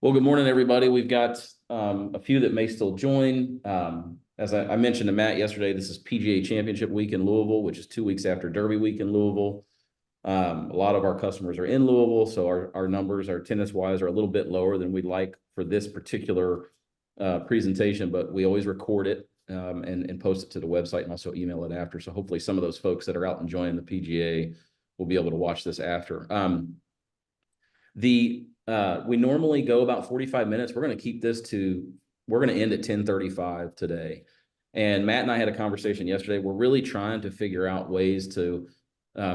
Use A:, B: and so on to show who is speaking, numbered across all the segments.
A: Well, good morning, everybody. We've got a few that may still join. As I mentioned to Matt yesterday, this is PGA Championship week in Louisville, which is 2 weeks after Derby week in Louisville. A lot of our customers are in Louisville, so our numbers, our attendance-wise, are a little bit lower than we'd like for this particular presentation, but we always record it and post it to the website and also email it after. So hopefully some of those folks that are out enjoying the PGA will be able to watch this after. We normally go about 45 minutes. We're going to end at 10:35 today. And Matt and I had a conversation yesterday. We're really trying to figure out ways to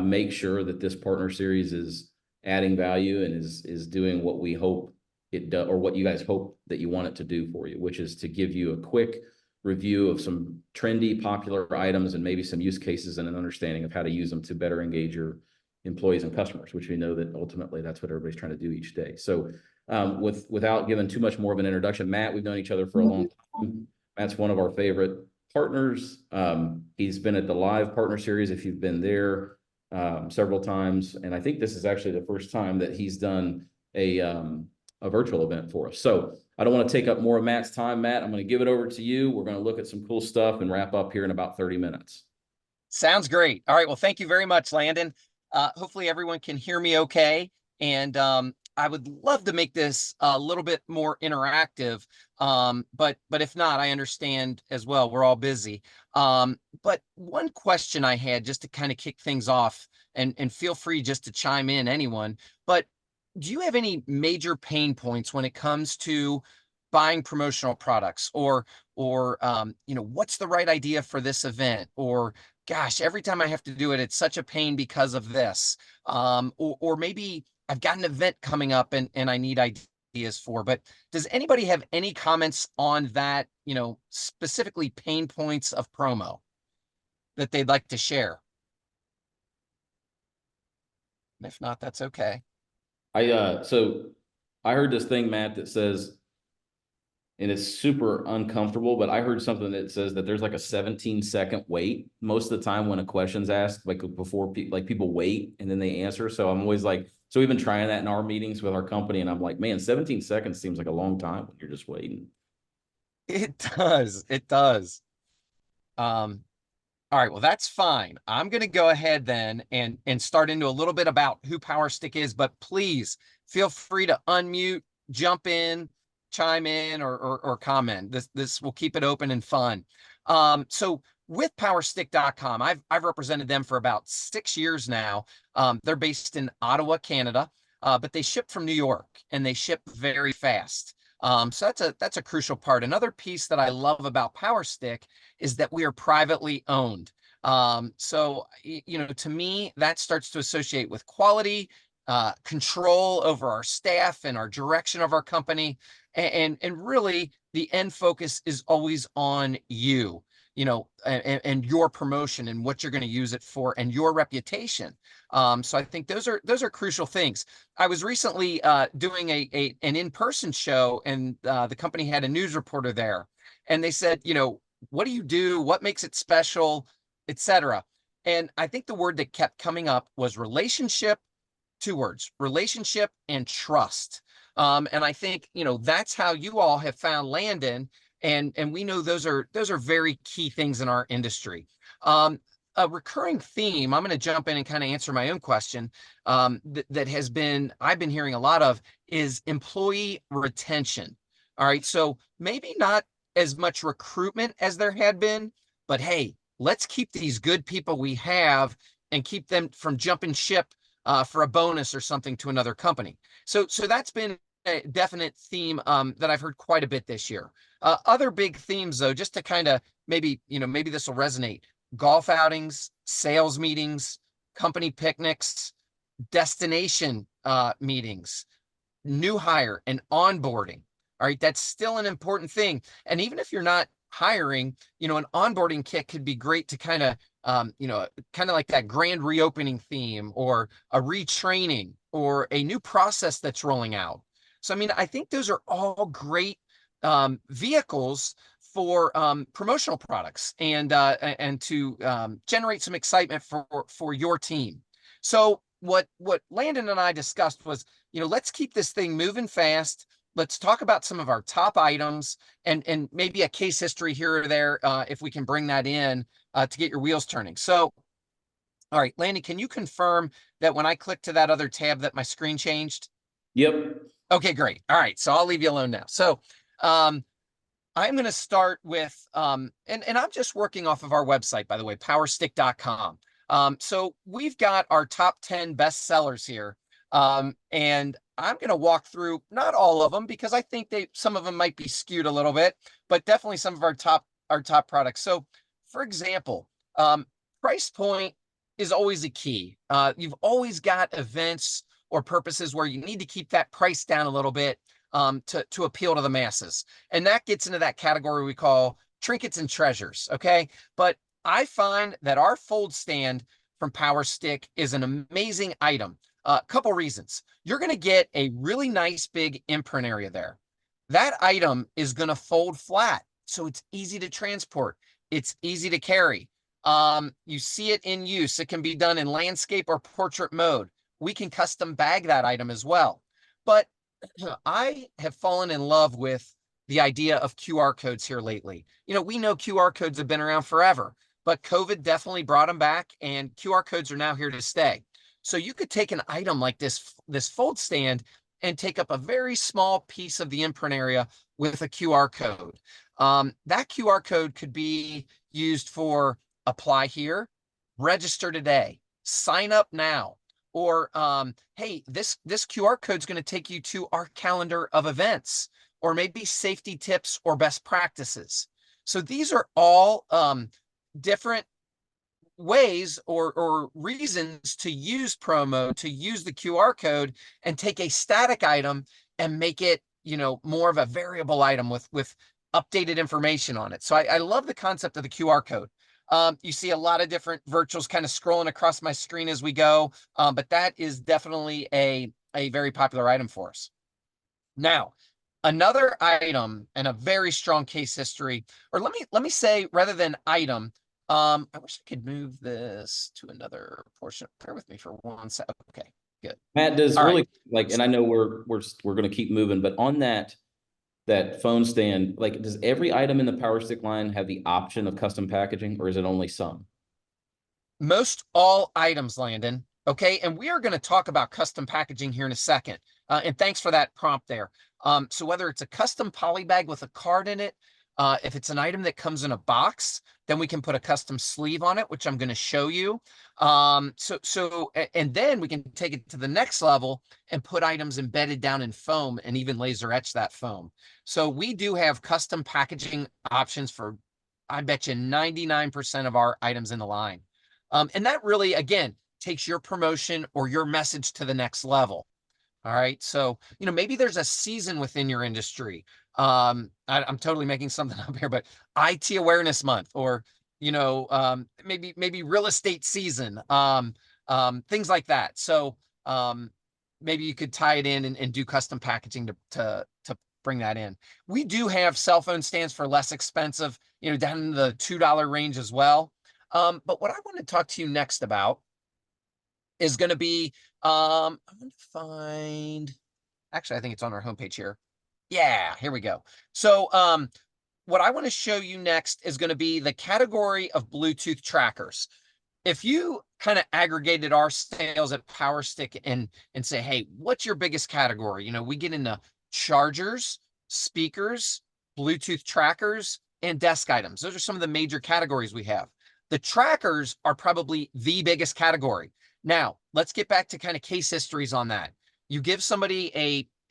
A: make sure that this partner series is adding value and is doing what we hope it does, or what you guys hope that you want it to do for you, which is to give you a quick review of some trendy, popular items and maybe some use cases and an understanding of how to use them to better engage your employees and customers, which we know that ultimately that's what everybody's trying to do each day. So without giving too much more of an introduction, Matt, we've known each other for a long time. Matt's one of our favorite partners. He's been at the live partner series, if you've been there, several times. And I think this is actually the first time that he's done a virtual event for us. So I don't want to take up more of Matt's time. Matt, I'm going to give it over to you. We're going to look at some cool stuff and wrap up here in about 30 minutes.
B: Sounds great. All right. Well, thank you very much, Landon. Hopefully everyone can hear me okay. And I would love to make this a little bit more interactive. But if not, I understand as well. We're all busy. But one question I had, just to kind of kick things off, and feel free just to chime in, anyone, but do you have any major pain points when it comes to buying promotional products, or what's the right idea for this event, or gosh, every time I have to do it, it's such a pain because of this. Or maybe I've got an event coming up and I need ideas for, but does anybody have any comments on that, specifically pain points of promo that they'd like to share? And if not, that's okay.
A: So I heard this thing, Matt, that says, and it's super uncomfortable, but I heard something that says that there's like a 17-second wait most of the time when a question's asked, like before people wait and then they answer. So I'm always like, so we've been trying that in our meetings with our company, and I'm like, man, 17 seconds seems like a long time when you're just waiting.
B: It does. It does. Um, all right, well, that's fine. I'm going to go ahead then and start into a little bit about who Powerstick is, but please feel free to unmute, jump in, chime in, or comment. This will keep it open and fun. So with powerstick.com, I've represented them for about 6 years now. They're based in Ottawa, Canada, but they ship from New York, and they ship very fast. So that's a crucial part. Another piece that I love about Powerstick is that we are privately owned. So to me, that starts to associate with quality, control over our staff and our direction of our company, and really the end focus is always on you. And your promotion and what you're going to use it for, and your reputation. So I think those are crucial things. I was recently doing an in-person show, and the company had a news reporter there, and they said, what do you do? What makes it special, etc. And I think the word that kept coming up was relationship. 2 words: relationship and trust. And I think that's how you all have found Landon, and we know those are very key things in our industry. A recurring theme, I'm going to jump in and kind of answer my own question, that I've been hearing a lot of, is employee retention. All right, so maybe not as much recruitment as there had been, but hey, let's keep these good people we have and keep them from jumping ship for a bonus or something to another company. So that's been a definite theme that I've heard quite a bit this year. Other big themes, though, just to kind of maybe this will resonate: golf outings, sales meetings, company picnics, destination meetings, new hire and onboarding. All right, that's still an important thing. And even if you're not hiring, an onboarding kit could be great to kind of, kind of like that grand reopening theme, or a retraining, or a new process that's rolling out. So, I mean, I think those are all great vehicles for promotional products, and to generate some excitement for your team. So what Landon and I discussed was, let's keep this thing moving fast. let's talk about some of our top items and maybe a case history here or there, if we can bring that in to get your wheels turning. So, all right, Landy, can you confirm that when I click to that other tab that my screen changed?
A: Yep.
B: Okay, great. All right, so I'll leave you alone now. So, um, I'm going to start with, and I'm just working off of our website, by the way, powerstick.com. So we've got our top 10 best sellers here. And I'm going to walk through not all of them because I think some of them might be skewed a little bit, but definitely some of our top products. So for example, price point is always a key. You've always got events or purposes where you need to keep that price down a little bit to appeal to the masses. And that gets into that category we call trinkets and treasures. Okay. But I find that our fold stand from Power Stick is an amazing item. A couple reasons. You're going to get a really nice big imprint area there. That item is going to fold flat. So it's easy to transport. It's easy to carry. You see it in use. It can be done in landscape or portrait mode. We can custom bag that item as well. But I have fallen in love with the idea of QR codes here lately. We know QR codes have been around forever, but COVID definitely brought them back, and QR codes are now here to stay. So you could take an item like this fold stand and take up a very small piece of the imprint area with a QR code. That QR code could be used for apply here, register today, sign up now, or hey, this QR code is going to take you to our calendar of events, or maybe safety tips or best practices. So these are all different ways or reasons to use promo, to use the QR code and take a static item and make it, more of a variable item with updated information on it. So I love the concept of the QR code. You see a lot of different virtuals kind of scrolling across my screen as we go, but that is definitely a very popular item for us. Now, another item and a very strong case history, or let me say, rather than item, I wish I could move this to another portion. Bear with me for 1 second. Okay, good.
A: Matt, does
B: All right.
A: really like, and I know we're going to keep moving, but on that phone stand, like, does every item in the Power Stick line have the option of custom packaging, or is it only some?
B: Most all items, Landon. Okay, and we are going to talk about custom packaging here in a second. And thanks for that prompt there. So whether it's a custom poly bag with a card in it, if it's an item that comes in a box, then we can put a custom sleeve on it, which I'm going to show you. And then we can take it to the next level and put items embedded down in foam and even laser etch that foam. So we do have custom packaging options for, I bet you, 99% of our items in the line. And that really, again, takes your promotion or your message to the next level. All right. So, maybe there's a season within your industry. I'm totally making something up here, but IT awareness month, or, maybe real estate season, things like that. So, maybe you could tie it in and do custom packaging to bring that in. We do have cell phone stands for less expensive, down in the $2 range as well. But what I want to talk to you next about is going to be, I'm going to find, actually, I think it's on our homepage here. Yeah, here we go. So what I want to show you next is going to be the category of Bluetooth trackers. If you kind of aggregated our sales at Powerstick and say, hey, what's your biggest category? We get into chargers, speakers, Bluetooth trackers, and desk items. Those are some of the major categories we have. The trackers are probably the biggest category. Now, let's get back to kind of case histories on that. You give somebody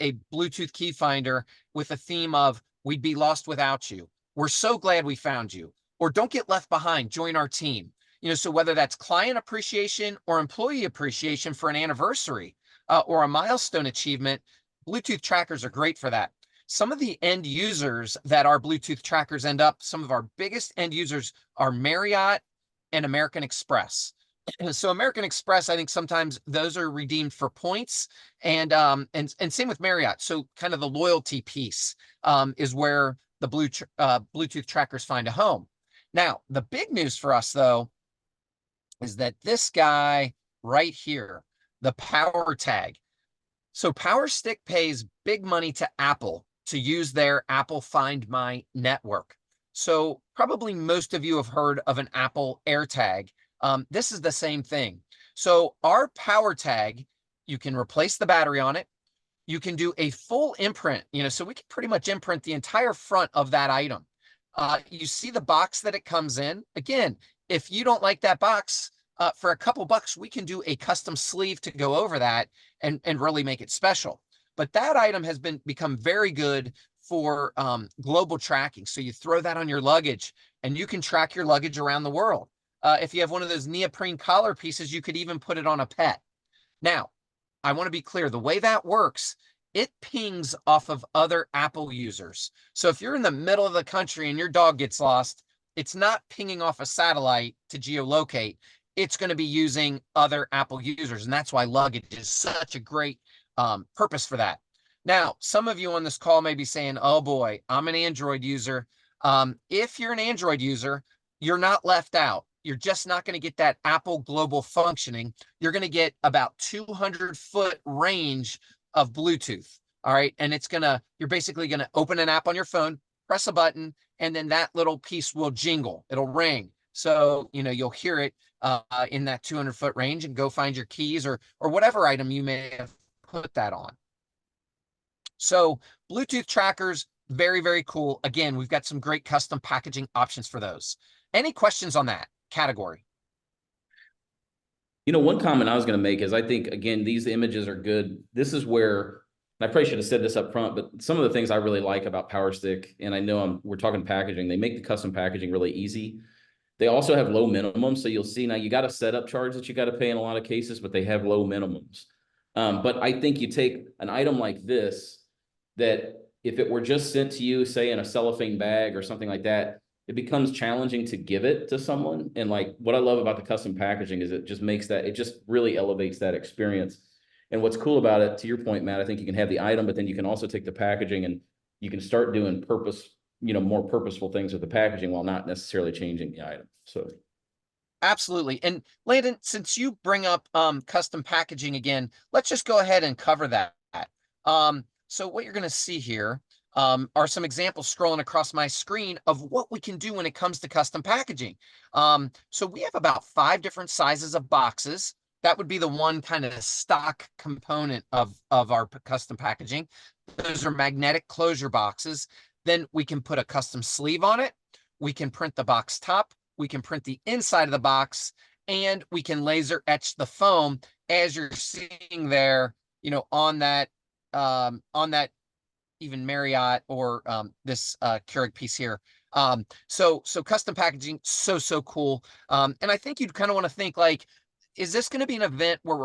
B: a Bluetooth key finder with a theme of, we'd be lost without you. We're so glad we found you. Or don't get left behind, join our team. So whether that's client appreciation or employee appreciation for an anniversary or a milestone achievement, Bluetooth trackers are great for that. Some of the end users that our Bluetooth trackers end up, some of our biggest end users are Marriott and American Express. So American Express, I think sometimes those are redeemed for points, and same with Marriott. So kind of the loyalty piece is where the Bluetooth trackers find a home. Now, the big news for us, though, is that this guy right here, the Power Tag, So Powerstick pays big money to Apple to use their Apple Find My network. So probably most of you have heard of an Apple AirTag. This is the same thing. So our Power Tag, you can replace the battery on it. You can do a full imprint, so we can pretty much imprint the entire front of that item. You see the box that it comes in. Again, if you don't like that box, for a couple bucks, we can do a custom sleeve to go over that and really make it special. But that item has become very good for global tracking. So you throw that on your luggage and you can track your luggage around the world. If you have one of those neoprene collar pieces, you could even put it on a pet. Now, I want to be clear, the way that works, it pings off of other Apple users. So if you're in the middle of the country and your dog gets lost, it's not pinging off a satellite to geolocate. It's going to be using other Apple users. And that's why luggage is such a great purpose for that. Now, some of you on this call may be saying, oh boy, I'm an Android user. If you're an Android user, you're not left out. You're just not going to get that Apple global functioning. You're going to get about 200-foot range of Bluetooth. All right. And you're basically going to open an app on your phone, press a button, and then that little piece will jingle. It'll ring. So, you'll hear it in that 200-foot range and go find your keys or whatever item you may have put that on. So Bluetooth trackers, very, very cool. Again, we've got some great custom packaging options for those. Any questions on that category?
A: One comment I was going to make is I think, again, these images are good. This is where, and I probably should have said this up front, but some of the things I really like about Powerstick, and I know we're talking packaging, they make the custom packaging really easy. They also have low minimums. So you'll see now you got a setup charge that you got to pay in a lot of cases, but they have low minimums. But I think you take an item like this, that if it were just sent to you, say in a cellophane bag or something like that, it becomes challenging to give it to someone. And like what I love about the custom packaging is it just really elevates that experience. And what's cool about it, to your point, Matt, I think you can have the item, but then you can also take the packaging and you can start doing more purposeful things with the packaging while not necessarily changing the item. So
B: Absolutely. And Landon, since you bring up custom packaging again, let's just go ahead and cover that. So what you're going to see here are some examples scrolling across my screen of what we can do when it comes to custom packaging. So we have about 5 different sizes of boxes. That would be the one kind of stock component of our custom packaging. Those are magnetic closure boxes. Then we can put a custom sleeve on it. We can print the box top. We can print the inside of the box, and we can laser etch the foam as you're seeing there, on that even Marriott or this Keurig piece here. So custom packaging, so cool. And I think you'd kind of want to think like, is this going to be an event where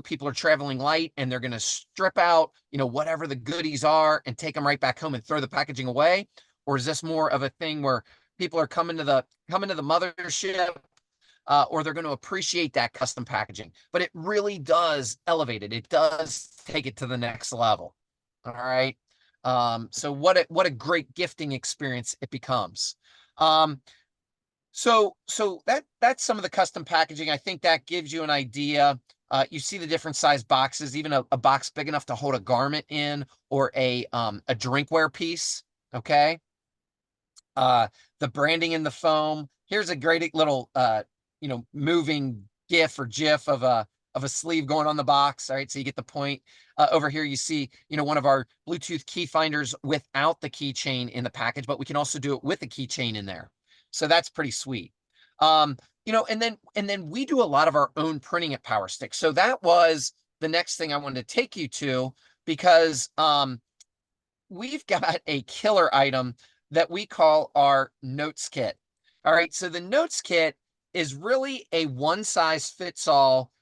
B: people are traveling light and they're going to strip out, whatever the goodies are and take them right back home and throw the packaging away? Or is this more of a thing where people are coming to the mothership, or they're going to appreciate that custom packaging? But it really does elevate it. It does take it to the next level. All right. So what a great gifting experience it becomes. So that's some of the custom packaging. I think that gives you an idea. You see the different size boxes, even a box big enough to hold a garment in, or a drinkware piece. Okay. The branding in the foam. Here's a great little moving GIF or GIF of a sleeve going on the box. All right, so you get the point. Over here, you see, one of our Bluetooth key finders without the keychain in the package, but we can also do it with a keychain in there. So that's pretty sweet. And then we do a lot of our own printing at Powerstick. So that was the next thing I wanted to take you to, because we've got a killer item that we call our notes kit. All right, so the notes kit is really a one-size-fits-all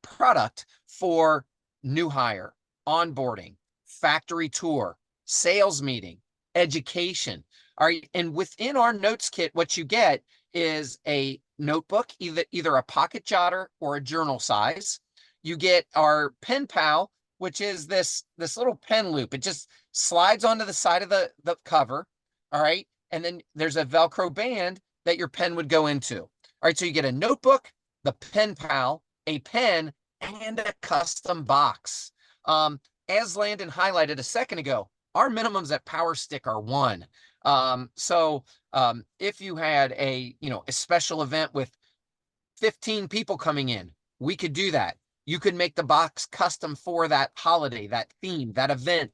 B: product for new hire, onboarding, factory tour, sales meeting, education. All right, and within our notes kit, what you get is a notebook, either a pocket jotter or a journal size. You get our pen pal, which is this little pen loop. It just slides onto the side of the cover. All right, and then there's a Velcro band that your pen would go into. All right, so you get a notebook, the pen pal, a pen, and a custom box. As Landon highlighted a second ago, our minimums at Powerstick are 1. If you had a special event with 15 people coming in, we could do that. You could make the box custom for that holiday, that theme, that event,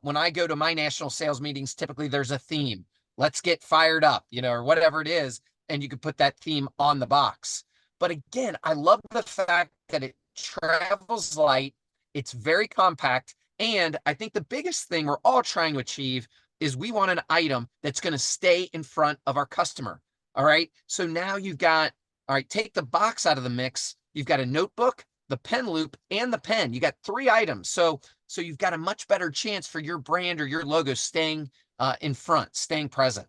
B: when I go to my national sales meetings, typically there's a theme. Let's get fired up, or whatever it is. And you could put that theme on the box. But again, I love the fact that it travels light. It's very compact. And I think the biggest thing we're all trying to achieve is we want an item that's going to stay in front of our customer. All right. So now you've got, all right, take the box out of the mix. You've got a notebook, the pen loop, and the pen. You got 3 items. So you've got a much better chance for your brand or your logo staying in front, staying present.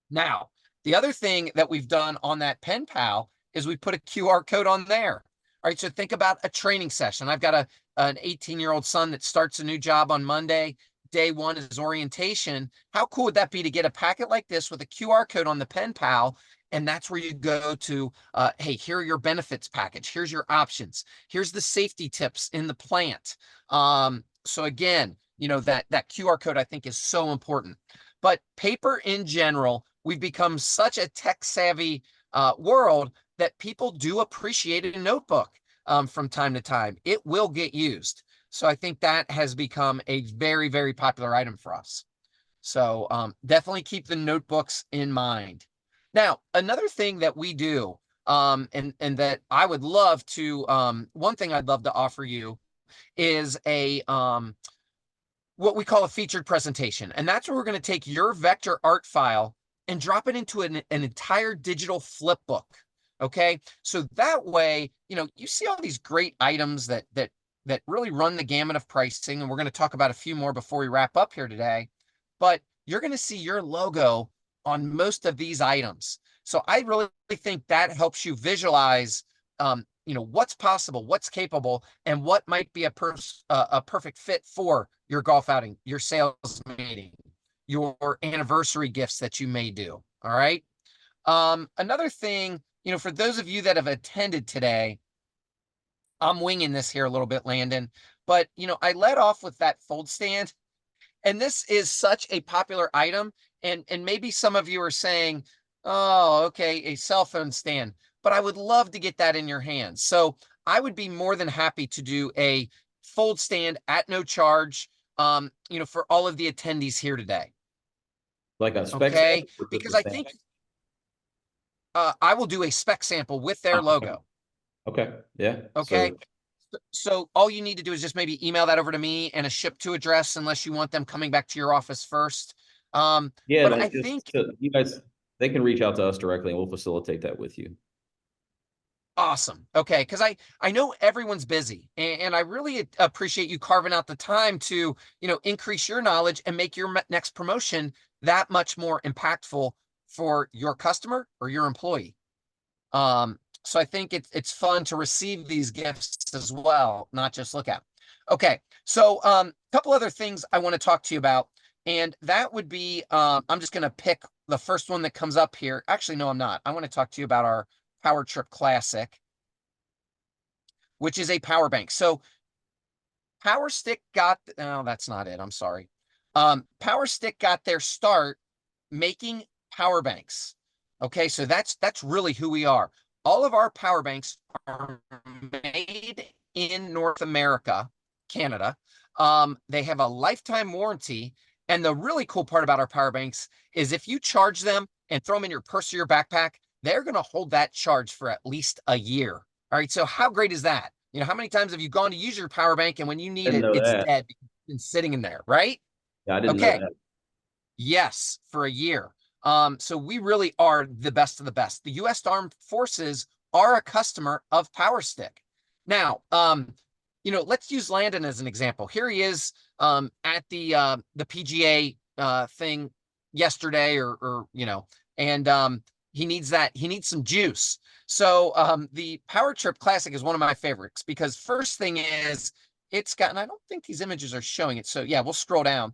B: Now, the other thing that we've done on that pen pal is we put a QR code on there. All right, so think about a training session. I've got an 18-year-old son that starts a new job on Monday. Day 1 is orientation. How cool would that be to get a packet like this with a QR code on the pen pal? And that's where you go to, hey, here are your benefits package. Here's your options. Here's the safety tips in the plant. So again, that QR code I think is so important. But paper in general, we've become such a tech savvy world that people do appreciate a notebook from time to time. It will get used. So I think that has become a very, very popular item for us. So definitely keep the notebooks in mind. Now, another thing that we do, and that I would love to, one thing I'd love to offer you is what we call a featured presentation. And that's where we're going to take your vector art file and drop it into an entire digital flip book. Okay. So that way, you see all these great items that really run the gamut of pricing. And we're going to talk about a few more before we wrap up here today. But you're going to see your logo on most of these items. So I really think that helps you visualize, what's possible, what's capable, and what might be a perfect fit for your golf outing, your sales meeting, your anniversary gifts that you may do. All right. Another thing, for those of you that have attended today, I'm winging this here a little bit, Landon, but I led off with that fold stand. And this is such a popular item. And maybe some of you are saying, oh, okay, a cell phone stand, but I would love to get that in your hands. So I would be more than happy to do a fold stand at no charge, for all of the attendees here today.
A: Like a spec
B: Okay.
A: sample or just
B: Because
A: a
B: I
A: sample?
B: think I will do a spec sample with their logo.
A: Okay. Yeah.
B: Okay. So all you need to do is just maybe email that over to me and a ship to address, unless you want them coming back to your office first.
A: Yeah,
B: But
A: that's
B: I
A: just
B: think
A: you guys, they can reach out to us directly and we'll facilitate that with you.
B: awesome. Okay, because I know everyone's busy, and I really appreciate you carving out the time to increase your knowledge and make your next promotion that much more impactful for your customer or your employee. So I think it's fun to receive these gifts as well, not just look at. Okay, so a couple other things I want to talk to you about, and that would be I'm just going to pick the first one that comes up here. Actually, no, I'm not. I want to talk to you about our Power Trip Classic, which is a power bank. So Powerstick got, no, that's not it. I'm sorry. Powerstick got their start making power banks. Okay, so that's really who we are. All of our power banks are made in North America, Canada. They have a lifetime warranty. And the really cool part about our power banks is if you charge them and throw them in your purse or your backpack, they're going to hold that charge for at least a year. All right, so how great is that? How many times have you gone to use your power bank and when you need
A: Didn't
B: it,
A: know
B: it's
A: that.
B: dead because it's been sitting in there, right?
A: Yeah, I didn't know
B: Okay.
A: that.
B: Yes, for a year. So we really are the best of the best. The U.S. Armed Forces are a customer of Powerstick. Now, let's use Landon as an example. Here he is at the PGA thing yesterday, and he needs some juice. So the Power Trip Classic is one of my favorites because first thing is it's got, and I don't think these images are showing it. So yeah, we'll scroll down.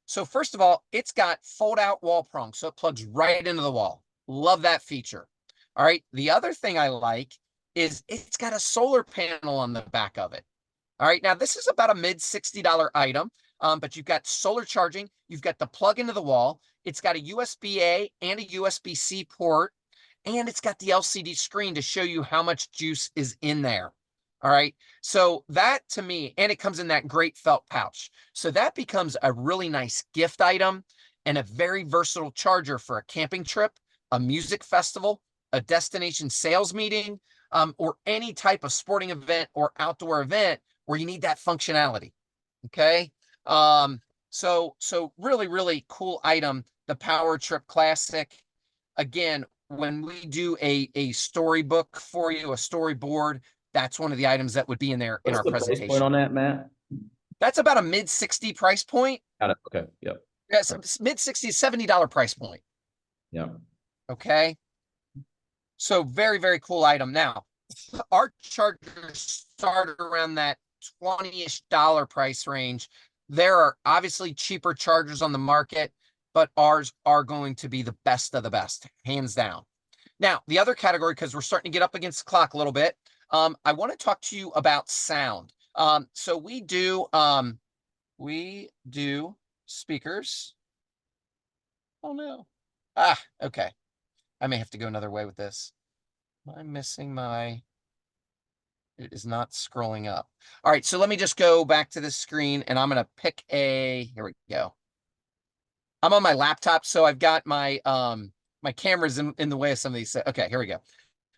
B: So first of all, it's got fold out wall prongs, so it plugs right into the wall. Love that feature. All right. The other thing I like is it's got a solar panel on the back of it. All right, now this is about a mid $60 item, but you've got solar charging, you've got the plug into the wall, it's got a USB-A and a USB-C port, and it's got the LCD screen to show you how much juice is in there. All right, so that to me, and it comes in that great felt pouch. So that becomes a really nice gift item and a very versatile charger for a camping trip, a music festival, a destination sales meeting, or any type of sporting event or outdoor event where you need that functionality. Okay. So really, really cool item, the Power Trip Classic. Again, when we do a storybook for you, a storyboard, that's one of the items that would be in there in
A: What's
B: our
A: the price point
B: presentation.
A: on that, Matt?
B: That's about a mid 60 price point.
A: Got it. Okay. Yep.
B: Yes,
A: All right.
B: mid 60, $70 price point.
A: Yep.
B: Okay. So very, very cool item. Now, our chargers start around that 20-ish dollar price range. There are obviously cheaper chargers on the market, but ours are going to be the best of the best, hands down. Now, the other category, because we're starting to get up against the clock a little bit, I want to talk to you about sound. So we do speakers. Oh no. Okay. I may have to go another way with this. I'm missing my, it is not scrolling up. All right, so let me just go back to this screen and I'm gonna pick here we go. I'm on my laptop, so I've got my cameras in the way of some of these. Okay, here we go.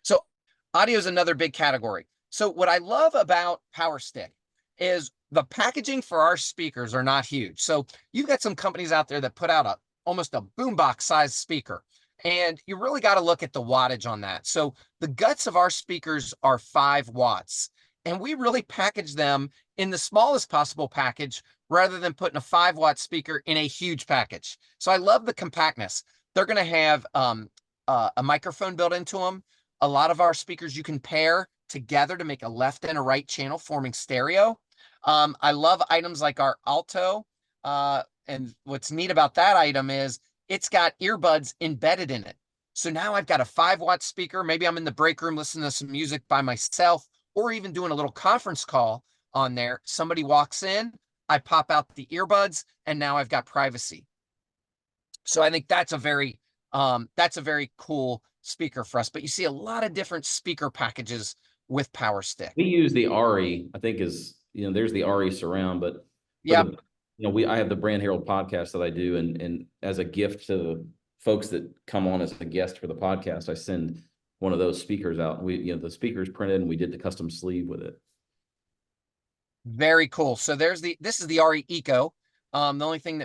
B: So audio is another big category. So what I love about Powerstick is the packaging for our speakers are not huge. So you've got some companies out there that put out almost a boombox size speaker. And you really got to look at the wattage on that. So the guts of our speakers are 5 watts. And we really package them in the smallest possible package rather than putting a 5-watt speaker in a huge package. So I love the compactness. They're going to have a microphone built into them. A lot of our speakers you can pair together to make a left and a right channel forming stereo. I love items like our Alto. And what's neat about that item is it's got earbuds embedded in it. So now I've got a 5-watt speaker. Maybe I'm in the break room listening to some music by myself, or even doing a little conference call on there. Somebody walks in, I pop out the earbuds, and now I've got privacy. So I think that's a very cool speaker for us. But you see a lot of different speaker packages with Powerstick.
A: We use the RE, I think there's the RE surround, but for
B: Yep.
A: I have the Brand Herald podcast that I do, and as a gift to the folks that come on as a guest for the podcast, I send one of those speakers out. The speakers printed and we did the custom sleeve with it.
B: Very cool. So this is the RE Eco. The only thing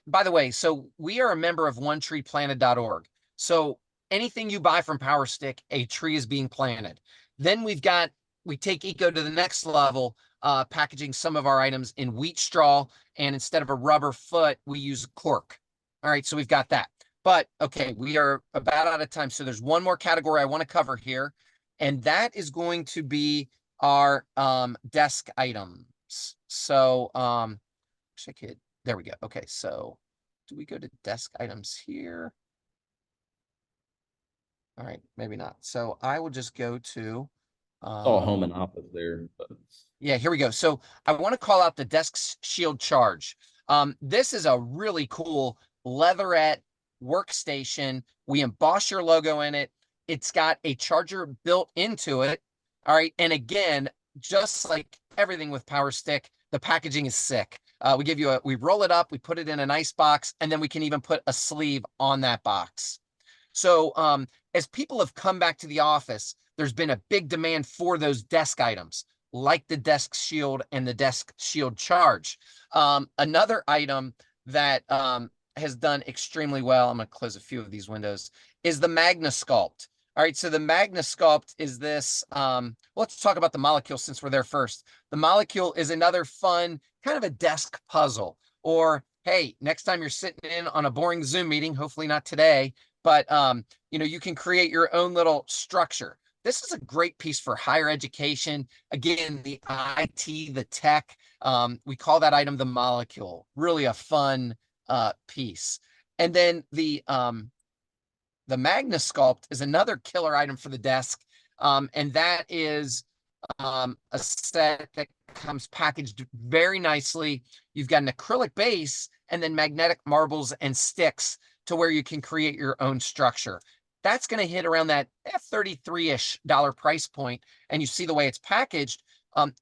B: by the way, so we are a member of onetreeplanted.org. So anything you buy from Powerstick, a tree is being planted. Then we take Eco to the next level, packaging some of our items in wheat straw, and instead of a rubber foot, we use cork. All right, so we've got that. But okay, we are about out of time. So there's one more category I want to cover here, and that is going to be our desk items. So check it. There we go. Okay, so do we go to desk items here? All right, maybe not. So I will just go to
A: All home and office there. But
B: yeah, here we go. So I want to call out the Desk Shield Charge. This is a really cool leatherette workstation. We emboss your logo in it. It's got a charger built into it. All right. And again, just like everything with Powerstick, the packaging is sick. We roll it up, we put it in a nice box, and then we can even put a sleeve on that box. So as people have come back to the office, there's been a big demand for those desk items, like the Desk Shield and the Desk Shield Charge. Another item that has done extremely well, I'm going to close a few of these windows, is the Magna Sculpt. All right, so the Magna Sculpt is this, let's talk about the Molecule since we're there first. The Molecule is another fun, kind of a desk puzzle. Or, hey, next time you're sitting in on a boring Zoom meeting, hopefully not today, but you can create your own little structure. This is a great piece for higher education. Again, the IT, the tech, we call that item the Molecule. Really a fun piece. And then the Magna Sculpt is another killer item for the desk. And that is a set that comes packaged very nicely. You've got an acrylic base and then magnetic marbles and sticks to where you can create your own structure. That's going to hit around that $33-ish price point. And you see the way it's packaged.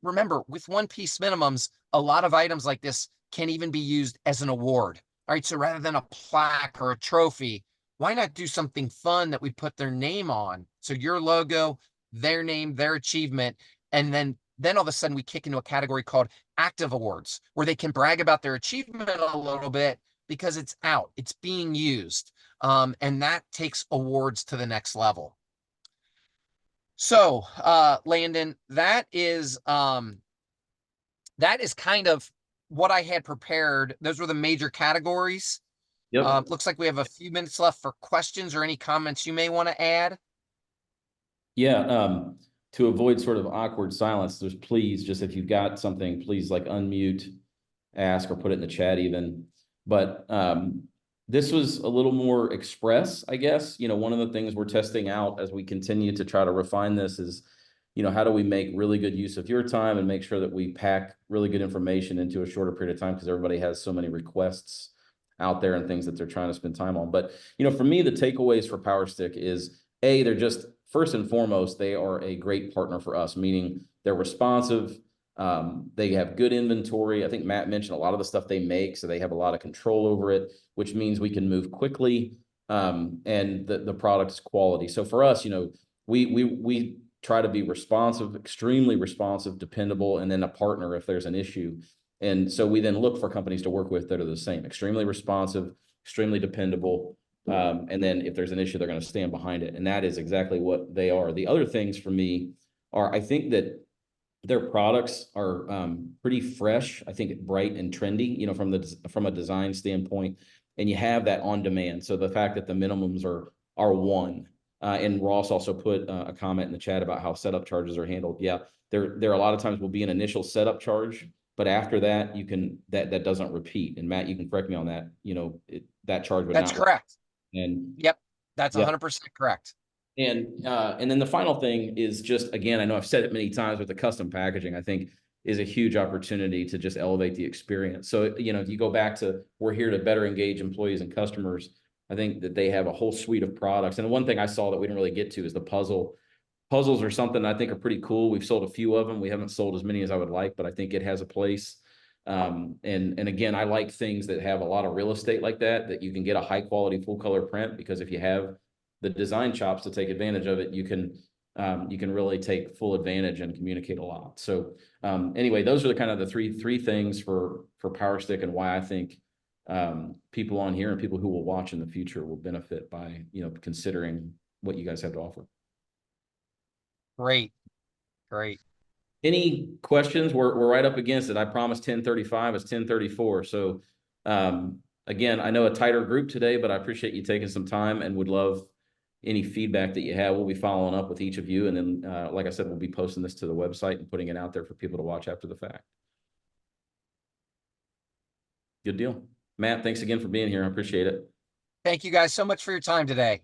B: Remember, with one-piece minimums, a lot of items like this can even be used as an award. All right, so rather than a plaque or a trophy, why not do something fun that we put their name on? So your logo, their name, their achievement, and then all of a sudden we kick into a category called active awards, where they can brag about their achievement a little bit because it's out, it's being used, and that takes awards to the next level. So, Landon, that is kind of what I had prepared. Those were the major categories.
A: Yep.
B: Looks like we have a few minutes left for questions or any comments you may want to add.
A: Yeah, to avoid sort of awkward silence, there's please, just if you've got something, please like unmute, ask, or put it in the chat even. But this was a little more express, I guess. One of the things we're testing out as we continue to try to refine this is, how do we make really good use of your time and make sure that we pack really good information into a shorter period of time, because everybody has so many requests out there and things that they're trying to spend time on. But, for me, the takeaways for Powerstick is, they're just, first and foremost, they are a great partner for us, meaning they're responsive. They have good inventory. I think Matt mentioned a lot of the stuff they make, so they have a lot of control over it, which means we can move quickly, and the product is quality. So for us, we try to be responsive, extremely responsive, dependable, and then a partner if there's an issue. And so we then look for companies to work with that are the same: extremely responsive, extremely dependable. And then if there's an issue, they're going to stand behind it. And that is exactly what they are. The other things for me are, I think that their products are pretty fresh. I think bright and trendy, from a design standpoint. And you have that on demand. So the fact that the minimums are one. And Ross also put a comment in the chat about how setup charges are handled. Yeah, there a lot of times will be an initial setup charge, but after that, that doesn't repeat. And Matt, you can correct me on that. That charge would
B: That's
A: not.
B: correct.
A: And
B: Yep, that's
A: yeah.
B: 100% correct.
A: And then the final thing is just, again, I know I've said it many times, with the custom packaging, I think is a huge opportunity to just elevate the experience. So, if you go back to, we're here to better engage employees and customers, I think that they have a whole suite of products. And one thing I saw that we didn't really get to is the puzzle. Puzzles are something I think are pretty cool. We've sold a few of them. We haven't sold as many as I would like, but I think it has a place. And again, I like things that have a lot of real estate like that you can get a high quality full color print, because if you have the design chops to take advantage of it, you can really take full advantage and communicate a lot. So anyway, those are the kind of the three things for Powerstick, and why I think people on here and people who will watch in the future will benefit by considering what you guys have to offer.
B: Great.
A: Any questions? We're right up against it. I promised 10:35. It's 10:34. So again, I know a tighter group today, but I appreciate you taking some time and would love any feedback that you have. We'll be following up with each of you. And then, like I said, we'll be posting this to the website and putting it out there for people to watch after the fact. Good deal. Matt, thanks again for being here. I appreciate it.
B: Thank you guys so much for your time today.